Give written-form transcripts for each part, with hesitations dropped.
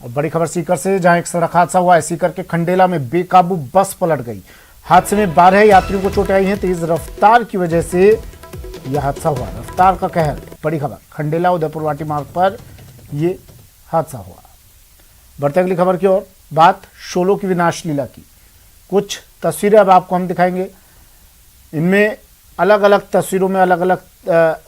और बड़ी खबर सीकर से, जहां एक सड़क हादसा हुआ है। सीकर के खंडेला में बेकाबू बस पलट गई। हादसे में 12 यात्रियों को चोटें आई हैं। तेज रफ्तार की वजह से यह हादसा हुआ। रफ्तार का कहर। बड़ी खबर, खंडेला उदयपुर वाटी मार्ग पर यह हादसा हुआ। बढ़ते अगली खबर की ओर। बात शोलो की विनाश लीला की। कुछ तस्वीरें अब आपको हम दिखाएंगे। इनमें अलग अलग तस्वीरों में अलग अलग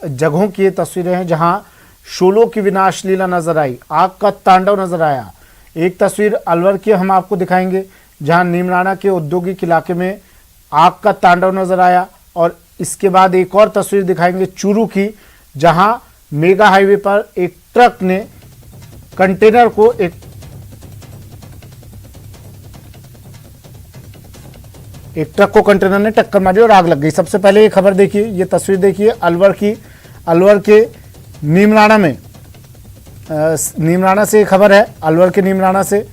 जगहों की ये तस्वीरें हैं जहां शोलो की विनाश लीला नजर आई, आग का तांडव नजर आया। एक तस्वीर अलवर की हम आपको दिखाएंगे जहां नीमराणा के औद्योगिक इलाके में आग का तांडव नजर आया, और इसके बाद एक और तस्वीर दिखाएंगे चूरू की, जहां मेगा हाईवे पर एक ट्रक ने कंटेनर को एक ट्रक को कंटेनर ने टक्कर मारी और आग लग गई। सबसे पहले ये खबर देखिए, ये तस्वीर देखिए अलवर की। अलवर के नीमराणा में, नीमराणा से खबर है, अलवर के नीमराणा से,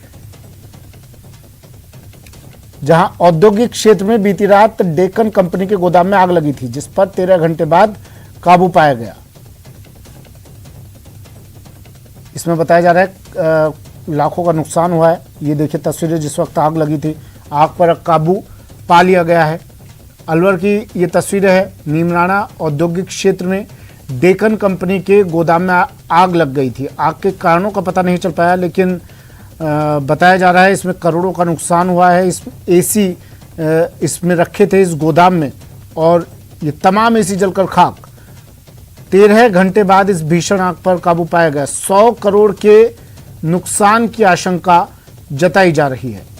जहां औद्योगिक क्षेत्र में बीती रात डेक्कन कंपनी के गोदाम में आग लगी थी, जिस पर 13 घंटे बाद काबू पाया गया। इसमें बताया जा रहा है लाखों का नुकसान हुआ है। ये देखिए तस्वीरें, जिस वक्त आग लगी थी, आग पर काबू पा लिया गया है। अलवर की ये तस्वीरें हैं। नीमराणा औद्योगिक क्षेत्र में डेक्कन कंपनी के गोदाम में आग लग गई थी। आग के कारणों का पता नहीं चल पाया, लेकिन बताया जा रहा है इसमें करोड़ों का नुकसान हुआ है। इस एसी इसमें रखे थे इस गोदाम में, और ये तमाम एसी जलकर खाक। 13 घंटे बाद इस भीषण आग पर काबू पाया गया। 100 करोड़ के नुकसान की आशंका जताई जा रही है।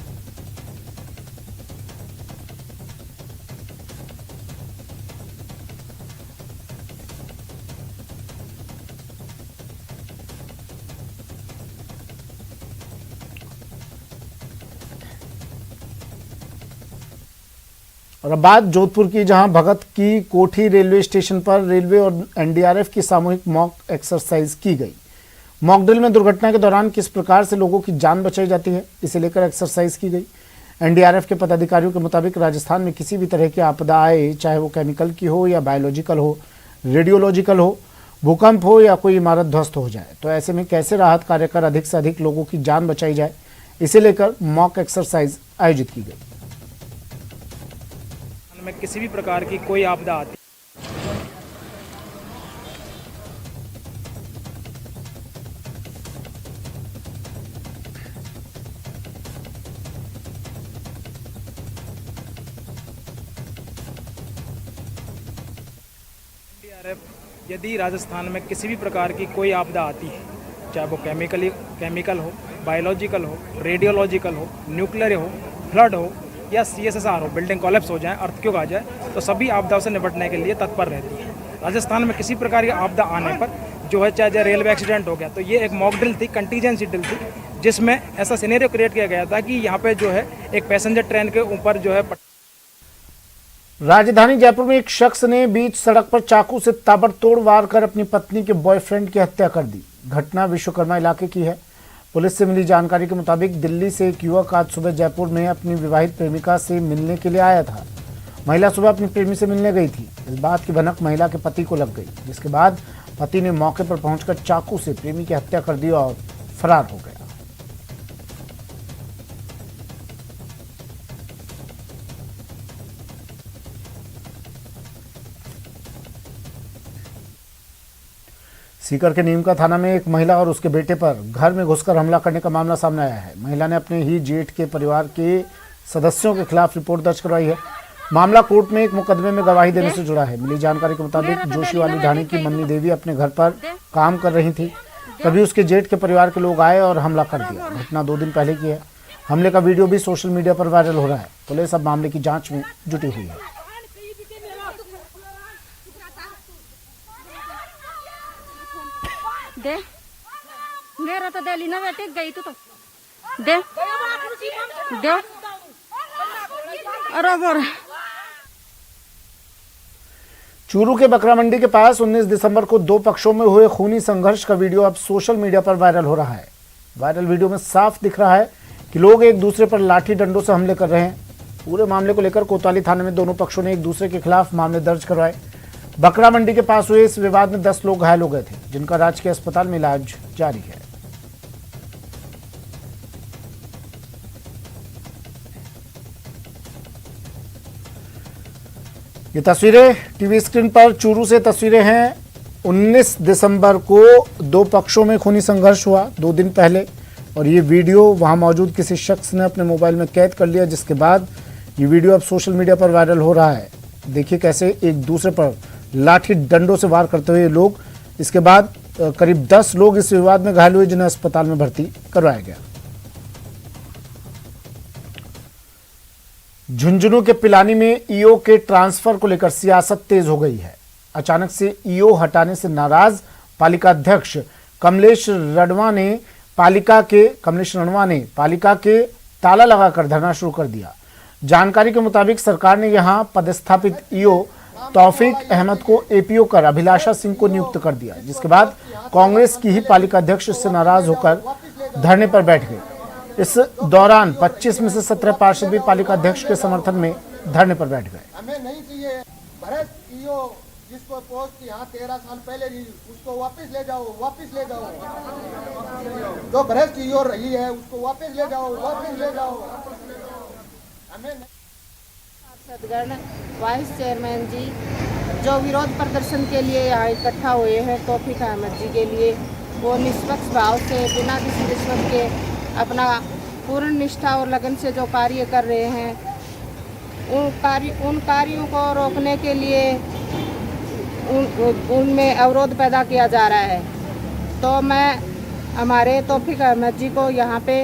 और अब बात जोधपुर की, जहां भगत की कोठी रेलवे स्टेशन पर रेलवे और एनडीआरएफ की सामूहिक मॉक एक्सरसाइज की गई। मॉक ड्रिल में दुर्घटना के दौरान किस प्रकार से लोगों की जान बचाई जाती है, इसे लेकर एक्सरसाइज की गई। एनडीआरएफ के पदाधिकारियों के मुताबिक राजस्थान में किसी भी तरह की आपदा आए, चाहे वो केमिकल की हो या बायोलॉजिकल हो, रेडियोलॉजिकल हो, भूकंप हो या कोई इमारत ध्वस्त हो जाए, तो ऐसे में कैसे राहत कार्य कर अधिक से अधिक लोगों की जान बचाई जाए, इसे लेकर मॉक एक्सरसाइज आयोजित की गई। में किसी भी प्रकार की कोई आपदा आती यदि राजस्थान में किसी भी प्रकार की कोई आपदा आती है, चाहे वो केमिकल हो, बायोलॉजिकल हो, रेडियोलॉजिकल हो, न्यूक्लियर हो, फ्लड हो या CSSR हो, बिल्डिंग कोलैप्स हो जाए, अर्थक्वेक आ जाए, तो सभी आपदाओं से निपटने के लिए तत्पर रहती है। राजस्थान में किसी प्रकार की आपदा आने पर जो है, चाहे रेलवे एक्सीडेंट हो गया, तो ये एक मॉक ड्रिल थी, कंटीजेंसी ड्रिल थी, जिसमें ऐसा सिनेरियो क्रिएट किया गया था कि यहाँ पे जो है एक पैसेंजर ट्रेन के ऊपर जो है। राजधानी जयपुर में एक शख्स ने बीच सड़क पर चाकू से ताबड़तोड़ वार कर अपनी पत्नी के बॉयफ्रेंड की हत्या कर दी। घटना विश्वकर्मा इलाके की है। पुलिस से मिली जानकारी के मुताबिक दिल्ली से एक युवक आज सुबह जयपुर में अपनी विवाहित प्रेमिका से मिलने के लिए आया था। महिला सुबह अपनी प्रेमी से मिलने गई थी। इस बात की भनक महिला के पति को लग गई, जिसके बाद पति ने मौके पर पहुंचकर चाकू से प्रेमी की हत्या कर दी और फरार हो गया। सीकर के नीमका थाना में एक महिला और उसके बेटे पर घर में घुसकर हमला करने का मामला सामने आया है। महिला ने अपने ही जेठ के परिवार के सदस्यों के खिलाफ रिपोर्ट दर्ज करवाई है। मामला कोर्ट में एक मुकदमे में गवाही देने से जुड़ा है। मिली जानकारी के मुताबिक जोशीवाली ढाणी की मन्नी देवी अपने घर पर काम कर रही थी, तभी उसके जेठ के परिवार के लोग आए और हमला कर दिया। घटना 2 दिन पहले की है। हमले का वीडियो भी सोशल मीडिया पर वायरल हो रहा है। पुलिस अब मामले की जाँच में जुटी हुई है। दे मेरा तो दिल ही ना बेटे गई तो दे दे अरे चूरू के बकरा मंडी के पास 19 दिसंबर को 2 पक्षों में हुए खूनी संघर्ष का वीडियो अब सोशल मीडिया पर वायरल हो रहा है। वायरल वीडियो में साफ दिख रहा है कि लोग एक दूसरे पर लाठी डंडों से हमले कर रहे हैं। पूरे मामले को लेकर कोतवाली थाने में दोनों पक्षों ने एक दूसरे के खिलाफ मामले दर्ज करवाए। बकरा मंडी के पास हुए इस विवाद में 10 लोग घायल हो गए थे, जिनका राजकीय अस्पताल में इलाज जारी है। ये तस्वीरें टीवी स्क्रीन पर चूरू से तस्वीरें हैं। 19 दिसंबर को दो पक्षों में खूनी संघर्ष हुआ 2 दिन पहले, और ये वीडियो वहां मौजूद किसी शख्स ने अपने मोबाइल में कैद कर लिया, जिसके बाद ये वीडियो अब सोशल मीडिया पर वायरल हो रहा है। देखिए कैसे एक दूसरे पर लाठी डंडों से वार करते हुए लोग, इसके बाद करीब 10 लोग इस विवाद में घायल हुए, जिन्हें अस्पताल में भर्ती करवाया गया। झुंझुनू के पिलानी में ईओ के ट्रांसफर को लेकर सियासत तेज हो गई है। अचानक से ईओ हटाने से नाराज पालिका अध्यक्ष कमलेश रणवा ने पालिका के ताला लगाकर धरना शुरू कर दिया। जानकारी के मुताबिक सरकार ने यहां पदस्थापित ईओ तौफीक अहमद को एपीओ कर अभिलाषा सिंह को नियुक्त कर दिया, जिसके बाद कांग्रेस की ही पालिका अध्यक्ष इससे नाराज होकर धरने पर बैठ गए। इस दौरान 25 में से 17 पार्षद भी पालिका अध्यक्ष के समर्थन में धरने पर बैठ गए। हमें नहीं चाहिए भ्रष्ट ईओ, जिसको पोस्ट यहाँ 13 साल पहले दी, उसको वापस ले जाओ। जो भ्रष्ट ईओ रही है उसको वापस ले जाओ। हमें पार्षदगण, वाइस चेयरमैन जी जो विरोध प्रदर्शन के लिए यहाँ इकट्ठा हुए हैं तौफीक अहमद जी के लिए, वो निष्पक्ष भाव से बिना किसी रिश्वत के अपना पूर्ण निष्ठा और लगन से जो कार्य कर रहे हैं, उन कार्यों को रोकने के लिए उनमें अवरोध पैदा किया जा रहा है। तो मैं हमारे तौफीक अहमद जी को यहाँ पे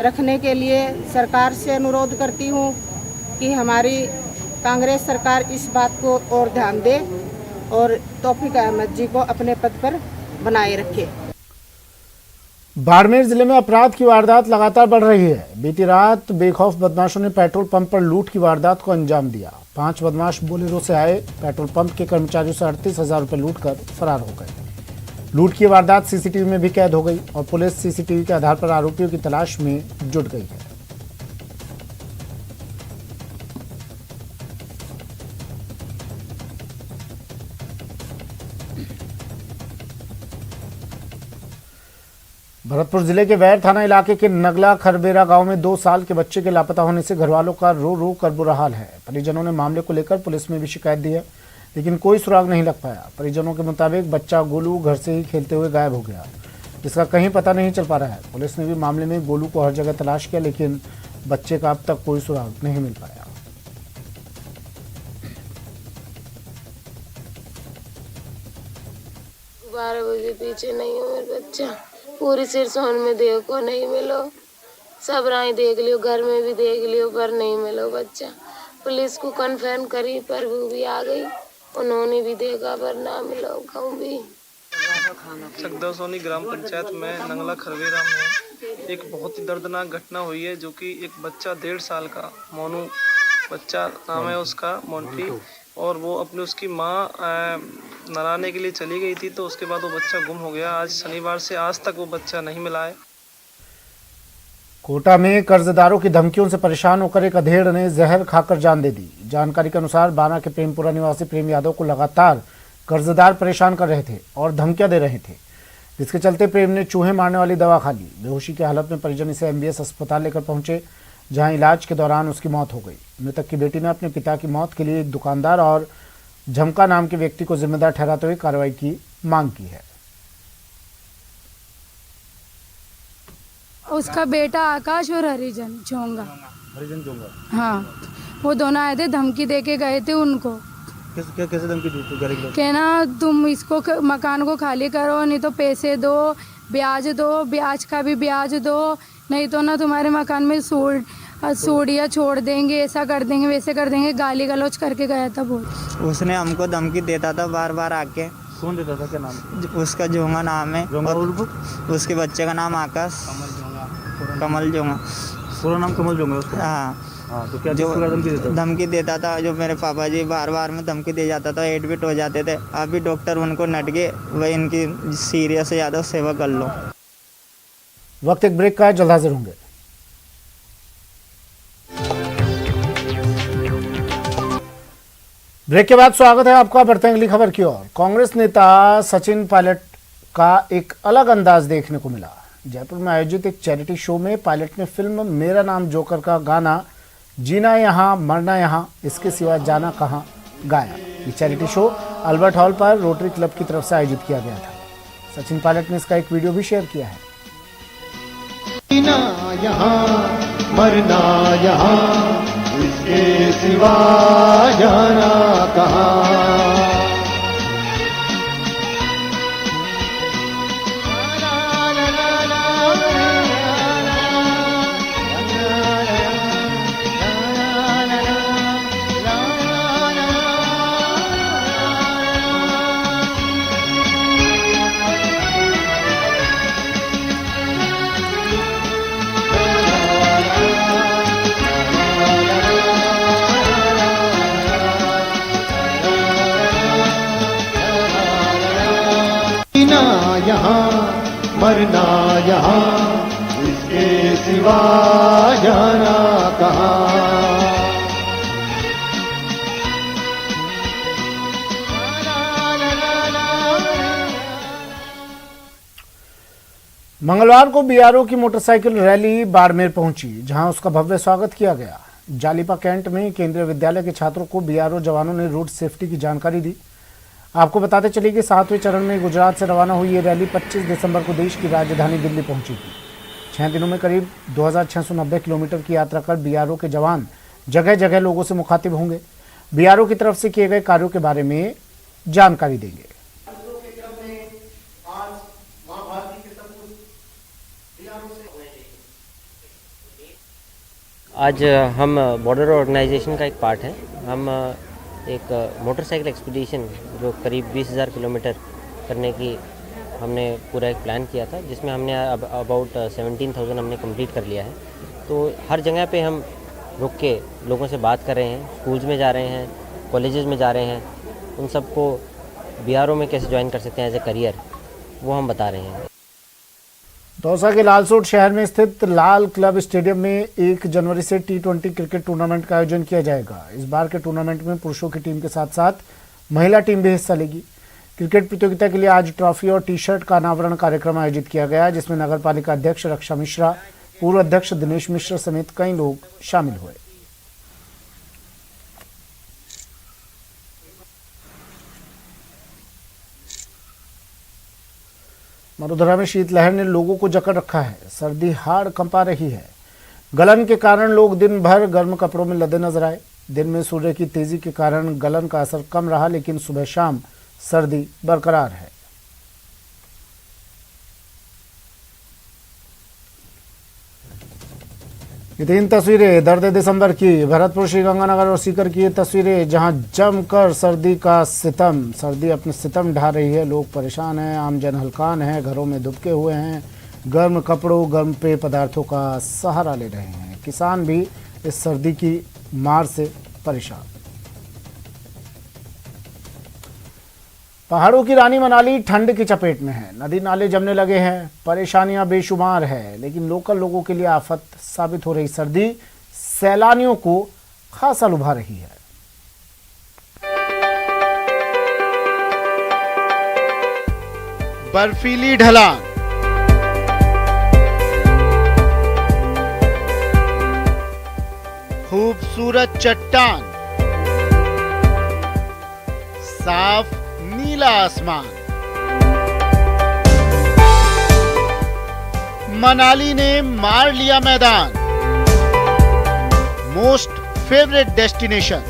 रखने के लिए सरकार से अनुरोध करती हूँ कि हमारी कांग्रेस सरकार इस बात को और ध्यान दे और तौफीक अहमद जी को अपने पद पर बनाए रखे। बाड़मेर जिले में अपराध की वारदात लगातार बढ़ रही है। बीती रात बेखौफ बदमाशों ने पेट्रोल पंप पर लूट की वारदात को अंजाम दिया। 5 बदमाश बोलेरो से आए, पेट्रोल पंप के कर्मचारियों से 38,000 रुपये लूट कर फरार हो गए। लूट की वारदात सीसीटीवी में भी कैद हो गई और पुलिस सीसीटीवी के आधार पर आरोपियों की तलाश में जुट गई है। भरतपुर जिले के वैर थाना इलाके के नगला खरबेरा गांव में 2 साल के बच्चे के लापता होने से घरवालों का रो रो कर बुरा हाल है। परिजनों ने मामले को लेकर पुलिस में भी शिकायत दी है, लेकिन कोई सुराग नहीं लग पाया। परिजनों के मुताबिक बच्चा गोलू घर से ही खेलते हुए गायब हो गया, जिसका कहीं पता नहीं चल पा रहा है। पुलिस ने भी मामले में गोलू को हर जगह तलाश किया, लेकिन बच्चे का अब तक कोई सुराग नहीं मिल पाया। 12 बजे पीछे नहीं हो मेरा बच्चा, पूरी सिरसौन में देखो नहीं मिलो, सब राय देख लियो, घर में भी देख लियो पर नहीं मिलो बच्चा। पुलिस को कन्फर्म करी पर वो भी आ गई, उन्होंने भी देखा पर ना मिलो कहूँ भी। चकदौसोनी ग्राम पंचायत में नंगला खरवेरा में एक बहुत ही दर्दनाक घटना हुई है, जो कि एक बच्चा 1.5 साल का मोनू बच्चा नाम है उसका, मोंटी, और वो अपने उसकी माँ नहलाने के लिए चली गई थी, तो उसके बाद वो बच्चा गुम हो गया। आज शनिवार से आज तक वो बच्चा नहीं मिला है। कोटा में कर्जदारों की धमकियों से परेशान होकर एक अधेड़ ने जहर खाकर जान दे दी। जानकारी के अनुसार बाना के प्रेमपुरा निवासी प्रेम यादव को लगातार कर्जदार परेशान कर रहे थे और धमकियां दे रहे थे, जिसके चलते प्रेम ने चूहे मारने वाली दवा खा ली। बेहोशी की हालत में परिजन इसे MBS अस्पताल लेकर पहुंचे, जहां इलाज के दौरान उसकी मौत हो गई। मृतक की बेटी ने अपने पिता की मौत के लिए एक दुकानदार और झमका नाम के व्यक्ति को जिम्मेदार ठहराते हुए कार्रवाई की मांग की है। उसका बेटा आकाश और हरिजन जोंगा, हाँ, वो दोनों आए थे, धमकी दे के गए थे उनको। कैसे धमकी दी थी? कहना तुम इसको मकान को खाली करो, नहीं तो पैसे दो, ब्याज दो, ब्याज का भी ब्याज दो, नहीं तो ना तुम्हारे मकान में सूढ़ियाँ छोड़ देंगे, ऐसा कर देंगे, वैसे कर देंगे। गाली गलौज करके गया था बहुत। उसने हमको धमकी देता था बार बार आके। कौन देता था? क्या नाम? उसका जोंगा नाम है, उसके बच्चे का नाम आकाश कमल जोंगा। पूरा नाम कमल जोंगा उसका? हाँ। तो क्या जो धमकी देता था, जो मेरे पापा जी बार बार में धमकी दे जाता था, एडमिट हो जाते थे। अभी डॉक्टर उनको नट गए, वह इनकी सीरियस से ज़्यादा सेवा कर लो। वक्त एक ब्रेक का है, जल्द हाजिर होंगे। ब्रेक के बाद स्वागत है आपका। बढ़ते हैं अगली खबर की ओर। कांग्रेस नेता सचिन पायलट का एक अलग अंदाज देखने को मिला। जयपुर में आयोजित एक चैरिटी शो में पायलट ने फिल्म मेरा नाम जोकर का गाना जीना यहाँ मरना यहाँ, इसके सिवा जाना कहाँ गाया। ये चैरिटी शो अल्बर्ट हॉल पर रोटरी क्लब की तरफ से आयोजित किया गया था। सचिन पायलट ने इसका एक वीडियो भी शेयर किया है। यहाँ मरना यहाँ, इसके सिवा जाना कहाँ। यहाँ मरना यहाँ, इसके सिवा जाना कहाँ। मंगलवार को बीआरओ की मोटरसाइकिल रैली बाड़मेर पहुंची, जहां उसका भव्य स्वागत किया गया। जालिपा कैंट में केंद्रीय विद्यालय के छात्रों को बीआरओ जवानों ने रोड सेफ्टी की जानकारी दी। आपको बताते चलिए कि 7वें चरण में गुजरात से रवाना हुई ये रैली 25 दिसंबर को देश की राजधानी दिल्ली पहुंची थी। 6 दिनों में करीब 2690 किलोमीटर की यात्रा कर बीआरओ के जवान जगह जगह लोगों से मुखातिब होंगे, बीआरओ की तरफ से किए गए कार्यों के बारे में जानकारी देंगे। आज हम बॉर्डर ऑर्गेनाइजेशन का एक पार्ट है। हम एक मोटरसाइकिल एक्सपीडिशन जो करीब 20,000 किलोमीटर करने की हमने पूरा एक प्लान किया था, जिसमें हमने अबाउट 17,000 हमने कंप्लीट कर लिया है। तो हर जगह पे हम रुक के लोगों से बात कर रहे हैं, स्कूल्स में जा रहे हैं, कॉलेजेस में जा रहे हैं, उन सबको बीआरओ में कैसे ज्वाइन कर सकते हैं एज ए करियर, वो हम बता रहे हैं। दौसा के लालसोट शहर में स्थित लाल क्लब स्टेडियम में 1 जनवरी से T20 क्रिकेट टूर्नामेंट का आयोजन किया जाएगा। इस बार के टूर्नामेंट में पुरुषों की टीम के साथ साथ महिला टीम भी हिस्सा लेगी। क्रिकेट प्रतियोगिता के लिए आज ट्रॉफी और टी शर्ट का अनावरण कार्यक्रम आयोजित किया गया, जिसमें नगर पालिका अध्यक्ष रक्षा मिश्रा, पूर्व अध्यक्ष दिनेश मिश्र समेत कई लोग शामिल हुए। मरुधरा में शीतलहर ने लोगों को जकड़ रखा है। सर्दी हाड़ कंपा रही है। गलन के कारण लोग दिन भर गर्म कपड़ों में लदे नजर आए। दिन में सूर्य की तेजी के कारण गलन का असर कम रहा, लेकिन सुबह शाम सर्दी बरकरार है। ये 3 तस्वीरें दर्द दिसंबर की। भरतपुर, श्रीगंगानगर और सीकर की ये तस्वीरें, जहां जमकर सर्दी का सितम, सर्दी अपने सितम ढा रही है। लोग परेशान हैं, आमजन हलकान है, घरों में दुबके हुए हैं, गर्म कपड़ों, गर्म पेय पदार्थों का सहारा ले रहे हैं। किसान भी इस सर्दी की मार से परेशान। पहाड़ों की रानी मनाली ठंड की चपेट में है। नदी नाले जमने लगे हैं, परेशानियां बेशुमार है, लेकिन लोकल लोगों के लिए आफत साबित हो रही सर्दी सैलानियों को खासा लुभा रही है। बर्फीली ढलान, खूबसूरत चट्टान, साफ नीला आसमान। मनाली ने मार लिया मैदान। Most favourite destination.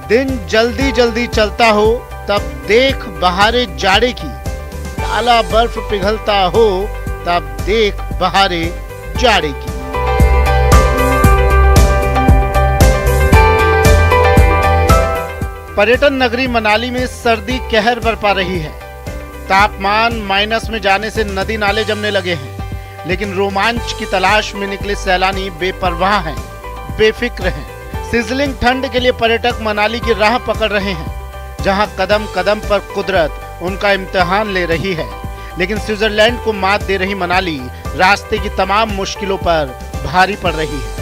दिन जल्दी जल्दी चलता हो तब देख बहारे जाड़े की, काला बर्फ पिघलता हो तब देख बहारे जाड़े की। पर्यटन नगरी मनाली में सर्दी कहर बरपा रही है। तापमान माइनस में जाने से नदी नाले जमने लगे हैं, लेकिन रोमांच की तलाश में निकले सैलानी बेपरवाह हैं, बेफिक्र हैं। सिजलिंग ठंड के लिए पर्यटक मनाली की राह पकड़ रहे हैं, जहां कदम कदम पर कुदरत उनका इम्तिहान ले रही है। लेकिन स्विट्जरलैंड को मात दे रही मनाली रास्ते की तमाम मुश्किलों पर भारी पड़ रही है।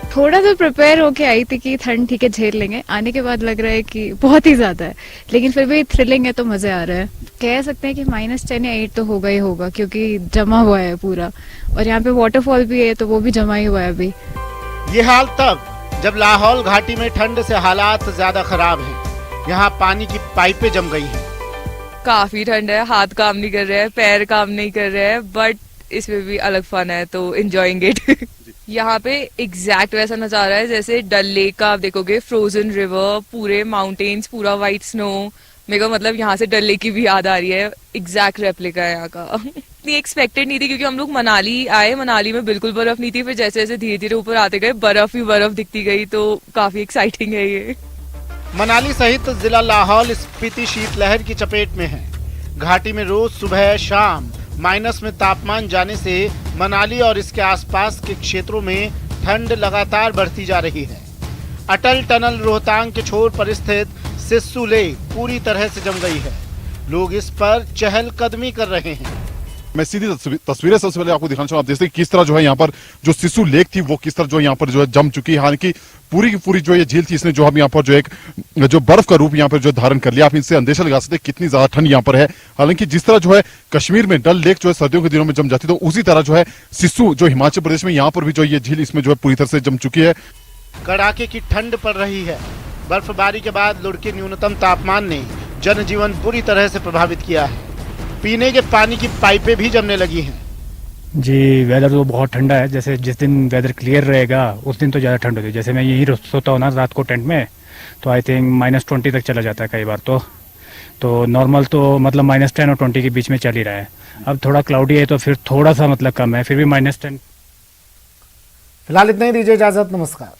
थोड़ा तो प्रिपेयर होके आई थी कि ठंड ठीक है झेल लेंगे, आने के बाद लग रहा है कि बहुत ही ज्यादा है, लेकिन फिर भी थ्रिलिंग है तो मजे आ रहा है। कह सकते हैं कि -10 या 8 तो होगा ही होगा, क्योंकि जमा हुआ है पूरा, और यहाँ पे वाटरफॉल भी है तो वो भी जमा ही हुआ है अभी। ये हाल तब जब लाहौल घाटी में ठंड से हालात ज्यादा खराब हैं। यहाँ पानी की पाइपें जम गई हैं। काफी ठंड है, हाथ काम नहीं कर रहे हैं, पैर काम नहीं कर रहे हैं, बट इसमें भी अलग फन है तो एंजॉयिंग इट। यहाँ पे एग्जैक्ट वैसा नजारा है जैसे डल लेक का आप देखोगे, फ्रोजन रिवर, पूरे माउंटेन्स, पूरा व्हाइट स्नो। मेरे को मतलब यहाँ से डल लेक की भी याद आ रही है, एग्जैक्ट रेप्लिका है यहाँ का। इतनी एक्सपेक्टेड नहीं थी क्योंकि हम लोग मनाली आए, मनाली में बिल्कुल बर्फ नहीं थी, फिर जैसे जैसे धीरे धीरे ऊपर आते गए बर्फ ही बर्फ दिखती गई, तो काफी एक्साइटिंग है ये। मनाली सहित जिला लाहौल स्पीति शीतलहर की चपेट में है। घाटी में रोज सुबह शाम माइनस में तापमान जाने से मनाली और इसके आसपास के क्षेत्रों में ठंड लगातार बढ़ती जा रही है। अटल टनल रोहतांग के छोर पर स्थित सिस्सू लेक पूरी तरह से जम गई है। लोग इस पर चहलकदमी कर रहे हैं। मैं सीधी तस्वीरें सबसे पहले आपको दिखाना चाहूँ। आप देखते हैं किस तरह जो है यहाँ पर जो सिस्सू लेक थी वो किस तरह जो यहाँ पर जो है जम चुकी है। हालांकि पूरी की पूरी जो ये झील थी इसने जो हम यहाँ पर जो एक जो बर्फ का रूप यहाँ पर जो धारण कर लिया। आप इनसे अंदेशा लगा सकते हैं कितनी ज्यादा ठंड यहाँ पर है। हालांकि जिस तरह जो है कश्मीर में डल लेक जो है सर्दियों के दिनों में जम जाती, तो उसी तरह जो है सिस्सू जो हिमाचल प्रदेश में यहाँ पर भी जो ये झील इसमें जो है पूरी तरह से जम चुकी है। कड़ाके की ठंड पड़ रही है। बर्फबारी के बाद लुढ़के न्यूनतम तापमान ने जनजीवन बुरी तरह से प्रभावित किया है। पीने के पानी की पाइपें भी जमने लगी हैं। जी वेदर तो बहुत ठंडा है। जैसे जिस दिन वेदर क्लियर रहेगा उस दिन तो ज़्यादा ठंड होती है। जैसे मैं यहीं सोता हूँ ना रात को टेंट में, तो आई थिंक -20 तक चला जाता है कई बार। तो नॉर्मल तो मतलब -10 और 20 के बीच में चल ही रहा है। अब थोड़ा क्लाउडी है तो फिर थोड़ा सा मतलब कम है, फिर भी -10। फिलहाल इतना ही, दीजिए इजाजत, नमस्कार।